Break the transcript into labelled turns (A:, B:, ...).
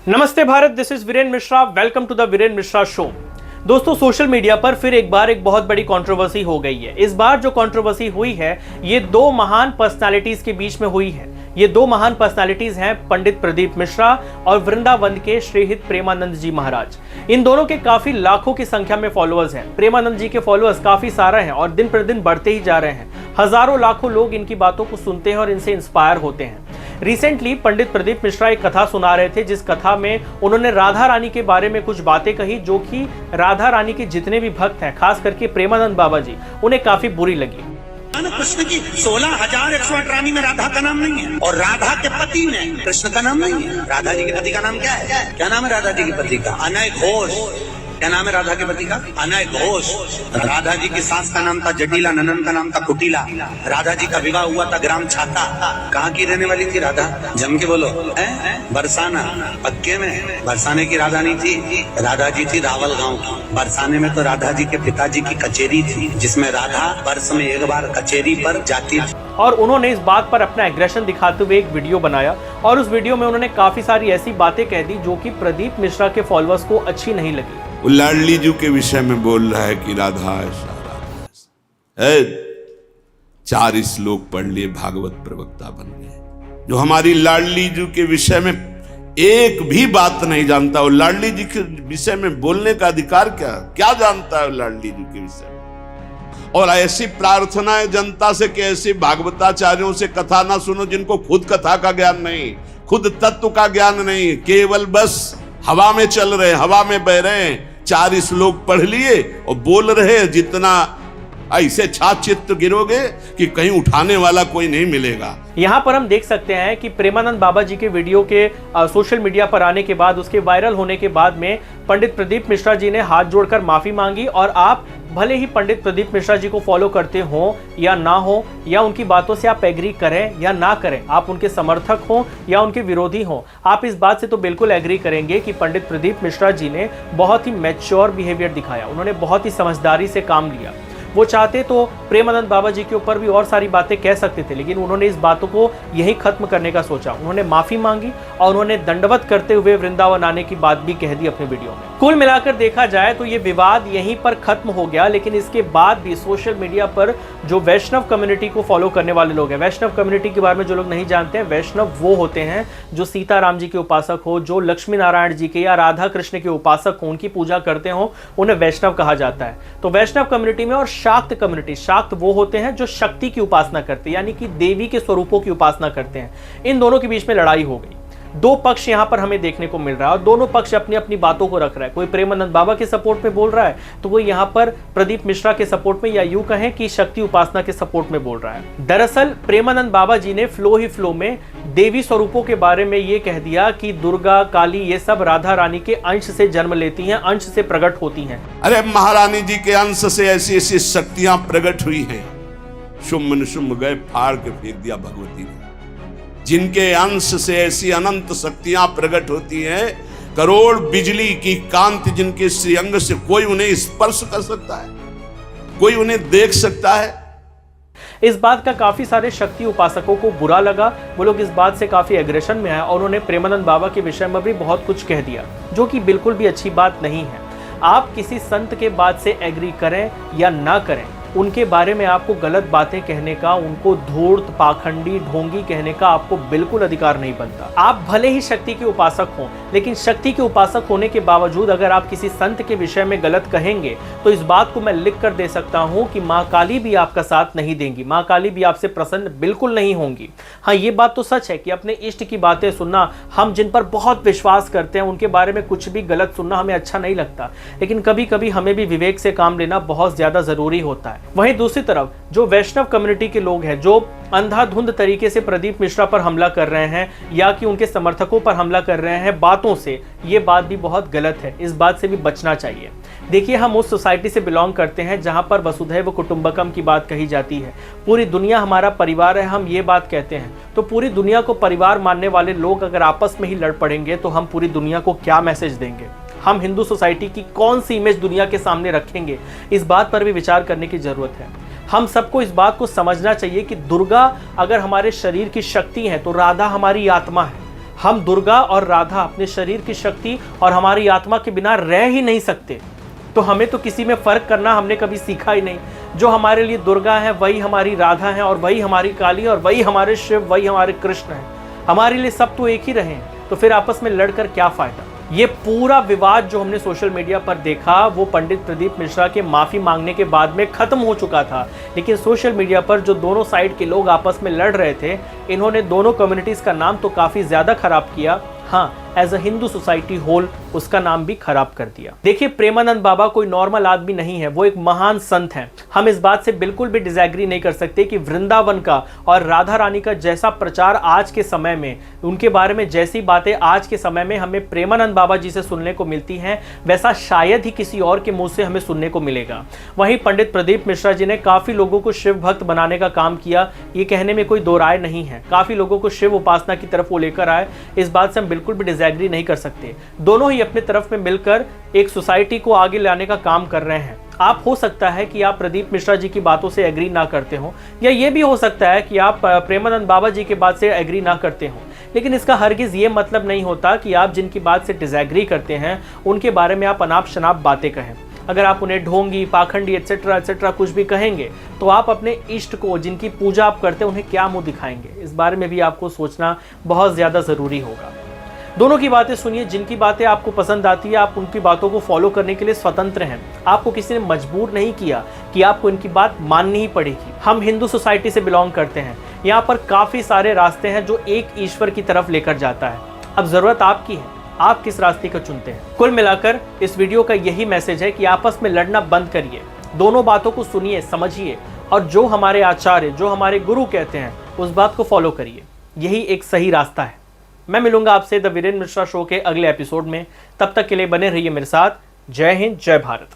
A: नमस्ते Bharat, this is Viren Mishra. Welcome to the Viren Mishra show. दोस्तों, social media पर फिर एक बार एक बहुत बड़ी कंट्रोवर्सी हो गई है। इस बार जो कंट्रोवर्सी हुई है ये दो महान पर्सनालिटीज के बीच में हुई है। ये दो महान पर्सनालिटीज हैं पंडित प्रदीप मिश्रा और वृंदावन के श्रीहित प्रेमानंद जी महाराज। इन दोनों के काफी लाखों की संख्या में फॉलोअर्स हैं। प्रेमानंद जी के फॉलोअर्स काफी सारे हैं और दिन प्रतिदिन बढ़ते ही जा रहे हैं। हजारों लाखों लोग इनकी बातों को सुनते हैं और इनसे इंस्पायर होते हैं। रिसेंटली पंडित प्रदीप मिश्रा एक कथा सुना रहे थे, जिस कथा में उन्होंने राधा रानी के बारे में कुछ बातें कही जो कि राधा रानी के जितने भी भक्त हैं, खास करके प्रेमानंद बाबा जी, उन्हें काफी बुरी लगी।
B: कृष्ण की 16,108 रानी में राधा का नाम नहीं है और राधा के पति में कृष्ण का नाम नहीं है। राधा जी के पति का नाम क्या है? क्या नाम है राधा जी के पति का? अनय घोष। क्या नाम है राधा के पति का? अनय घोष। राधा जी की सास का नाम था जटिला, ननन का नाम था कुटिला। राधा जी का विवाह हुआ था ग्राम छाता। कहाँ की रहने वाली थी राधा? जम के बोलो। बरसाना। पक्के में बरसाने की राधा नहीं थी, राधा जी थी रावल गांव की। बरसाने में तो राधा जी के पिताजी की कचेरी थी, जिसमें राधा वर्ष में एक बार कचेरी पर जाती थी।
A: और उन्होंने इस बात पर अपना एग्रेशन दिखाते हुए एक वीडियो बनाया और उस वीडियो में उन्होंने काफी सारी ऐसी बातें कह दी जो कि प्रदीप मिश्रा के फॉलोअर्स को अच्छी नहीं लगी।
C: वो लाडली जी के विषय में बोल रहा है कि राधा है। 4 श्लोक पढ़ लिए, भागवत प्रवक्ता बन गए। जो हमारी लाडली जी के विषय में एक भी बात नहीं जानता, वो लाडली जी के विषय में बोलने का अधिकार क्या जानता है लाडली जी के विषय में? और ऐसी प्रार्थना है जनता से कि ऐसे भागवताचार्यों से कथा ना सुनो जिनको खुद कथा का ज्ञान नहीं, खुद तत्व का ज्ञान नहीं, केवल बस हवा में चल रहे, हवा में बह रहे हैं। 4 श्लोक पढ़ लिए और बोल रहे, जितना ऐसे छाचित्र गिरोगे कि कहीं उठाने वाला कोई नहीं मिलेगा।
A: यहाँ पर हम देख सकते हैं कि प्रेमानंद बाबा जी के वीडियो के सोशल मीडिया पर आने के बाद, उसके वायरल होने के बाद में पंडित प्रदीप मिश्रा जी ने हाथ जोड़कर माफी मांगी। और आप भले ही पंडित प्रदीप मिश्रा जी को फॉलो करते हो या ना हो, या उनकी बातों से आप एग्री करें या ना करें, आप उनके समर्थक हो या उनके विरोधी हो, आप इस बात से तो बिल्कुल एग्री करेंगे कि पंडित प्रदीप मिश्रा जी ने बहुत ही मैच्योर बिहेवियर दिखाया। उन्होंने बहुत ही समझदारी से काम लिया। वो चाहते तो प्रेमानंद बाबा जी के ऊपर भी और सारी बातें कह सकते थे, लेकिन उन्होंने इस बातों को यहीं खत्म करने का सोचा। उन्होंने माफी मांगी और उन्होंने दंडवत करते हुए वृंदावन आने की बात भी कह दी अपने वीडियो में। कुल मिलाकर देखा जाए तो ये विवाद यहीं पर खत्म हो गया, लेकिन इसके बाद भी सोशल मीडिया पर जो वैष्णव कम्युनिटी को फॉलो करने वाले लोग हैं, वैष्णव कम्युनिटी के बारे में जो लोग नहीं जानते हैं, वैष्णव वो होते हैं जो सीताराम जी के उपासक हो, जो लक्ष्मी नारायण जी के या राधा कृष्ण के उपासक हो, उनकी पूजा करते हो, उन्हें वैष्णव कहा जाता है। तो वैष्णव कम्युनिटी में और शाक्त कम्युनिटी, शाक्त वो होते हैं जो शक्ति की उपासना करते हैं, यानी कि देवी के स्वरूपों की उपासना करते हैं। इन दोनों के बीच में लड़ाई हो गई। दो पक्ष यहां पर हमें देखने को मिल रहा है और दोनों पक्ष अपनी अपनी बातों को रख रहा है। कोई प्रेमानंद बाबा के सपोर्ट में बोल रहा है तो कोई यहां पर प्रदीप मिश्रा के सपोर्ट में, या यूं कहें कि शक्ति उपासना के सपोर्ट में बोल रहा है। दरअसल प्रेमानंद बाबा जी ने फ्लो ही फ्लो में देवी स्वरूपों के बारे में ये कह दिया कि दुर्गा, काली, ये सब राधा रानी के अंश से जन्म लेती हैं, अंश से प्रकट होती हैं।
C: अरे महारानी जी के अंश से ऐसी ऐसी शक्तियां प्रकट हुई हैं। शुम्भ निशुम्भ गए, फाड़ के फेंक दिया भगवती ने। जिनके अंश से ऐसी अनंत शक्तियां प्रकट होती हैं, करोड़ बिजली की कांति जिनके श्रीअंग से कोई उन्हें स्पर्श कर सकता है, कोई उन्हें देख सकता है।
A: इस बात का काफी सारे शक्ति उपासकों को बुरा लगा। वो लोग इस बात से काफी एग्रेशन में आए और उन्होंने प्रेमानंद बाबा के विषय में भी बहुत कुछ कह दिया, जो कि बिल्कुल भी अच्छी बात नहीं है। आप किसी संत के बात से एग्री करें या ना करें, उनके बारे में आपको गलत बातें कहने का, उनको धूर्त, पाखंडी, ढोंगी कहने का आपको बिल्कुल अधिकार नहीं बनता। आप भले ही शक्ति के उपासक हों, लेकिन शक्ति के उपासक होने के बावजूद अगर आप किसी संत के विषय में गलत कहेंगे तो इस बात को मैं लिख कर दे सकता हूं कि मां काली भी आपका साथ नहीं देंगी, मां काली भी आपसे प्रसन्न बिल्कुल नहीं होंगी। हाँ, ये बात तो सच है कि अपने इष्ट की बातें सुनना, हम जिन पर बहुत विश्वास करते हैं उनके बारे में कुछ भी गलत सुनना हमें अच्छा नहीं लगता, लेकिन कभी कभी हमें भी विवेक से काम लेना बहुत ज्यादा जरूरी होता है। वहीं दूसरी तरफ जो वैष्णव कम्युनिटी के लोग हैं, जो अंधाधुंध तरीके से प्रदीप मिश्रा पर हमला कर रहे हैं या कि उनके समर्थकों पर हमला कर रहे हैं बातों से, ये बात भी बहुत गलत है। इस बात से भी बचना चाहिए। देखिए, हम उस सोसाइटी से बिलोंग करते हैं जहां पर वसुधैव कुटुंबकम की बात कही जाती है। पूरी दुनिया हमारा परिवार है, हम ये बात कहते हैं। तो पूरी दुनिया को परिवार मानने वाले लोग अगर आपस में ही लड़ पड़ेंगे तो हम पूरी दुनिया को क्या मैसेज देंगे? हम हिंदू सोसाइटी की कौन सी इमेज दुनिया के सामने रखेंगे? इस बात पर भी विचार करने की जरूरत है। हम सबको इस बात को समझना चाहिए कि दुर्गा अगर हमारे शरीर की शक्ति है तो राधा हमारी आत्मा है। हम दुर्गा और राधा अपने शरीर की शक्ति और हमारी आत्मा के बिना रह ही नहीं सकते। तो हमें तो किसी में फर्क करना हमने कभी सीखा ही नहीं। जो हमारे लिए दुर्गा है वही हमारी राधा है, और वही हमारी काली, और वही हमारे शिव, वही हमारे कृष्ण है। हमारे लिए सब तो एक ही रहे, तो फिर आपस में लड़कर क्या फायदा। ये पूरा विवाद जो हमने सोशल मीडिया पर देखा वो पंडित प्रदीप मिश्रा के माफी मांगने के बाद में खत्म हो चुका था। लेकिन सोशल मीडिया पर जो दोनों साइड के लोग आपस में लड़ रहे थे, इन्होंने दोनों कम्युनिटीज का नाम तो काफी ज्यादा खराब किया, हाँ as a Hindu society whole उसका नाम भी खराब कर दिया। देखिए, प्रेमानंद बाबा कोई नॉर्मल आदमी नहीं है, वो एक महान संत हैं। हम इस बात से बिल्कुल भी डिसएग्री नहीं कर सकते कि वृंदावन का और राधा रानी का जैसा प्रचार आज के समय में, उनके बारे में जैसी बातें आज के समय में हमें प्रेमानंद बाबा जी से सुनने को मिलती हैं, वैसा शायद ही किसी और के मुंह से हमें सुनने को मिलेगा। वहीं पंडित प्रदीप मिश्रा जी ने काफी लोगों को शिव भक्त बनाने का काम किया, ये कहने में कोई दो राय नहीं है। काफी लोगों को शिव उपासना की तरफ वो लेकर आए, इस बात से हम बिल्कुल भी डिसएग्री नहीं कर सकते। दोनों ही अपने तरफ में मिलकर एक सोसाइटी को आगे लाने का काम कर रहे हैं। आप हो सकता है कि आप प्रदीप मिश्रा जी की बातों से एग्री ना करते हो, या ये भी हो सकता है कि आप प्रेमानंद बाबा जी की बात से एग्री ना करते हो, लेकिन इसका हरगिज ये मतलब नहीं होता कि आप जिनकी बात से डिसएग्री करते हैं उनके बारे में आप अनाप शनाप बातें कहें। अगर आप उन्हें ढोंगी, पाखंडी एटसेट्रा एटसेट्रा कुछ भी कहेंगे तो आप अपने इष्ट को, जिनकी पूजा आप करते हैं, उन्हें क्या मुंह दिखाएंगे। इस बारे में भी आपको सोचना बहुत ज़्यादा ज़रूरी होगा। दोनों की बातें सुनिए, जिनकी बातें आपको पसंद आती है आप उनकी बातों को फॉलो करने के लिए स्वतंत्र हैं। आपको किसी ने मजबूर नहीं किया कि आपको इनकी बात माननी ही पड़ेगी। हम हिंदू सोसाइटी से बिलोंग करते हैं, यहाँ पर काफ़ी सारे रास्ते हैं जो एक ईश्वर की तरफ लेकर जाता है। अब ज़रूरत आपकी है, आप किस रास्ते को चुनते हैं। कुल मिलाकर इस वीडियो का यही मैसेज है कि आपस में लड़ना बंद करिए, दोनों बातों को सुनिए, समझिए, और जो हमारे आचार्य, जो हमारे गुरु कहते हैं उस बात को फॉलो करिए। यही एक सही रास्ता है। मैं मिलूंगा आपसे द वीरेंद्र मिश्रा शो के अगले एपिसोड में। तब तक के लिए बने रहिए मेरे साथ। जय हिंद, जय भारत।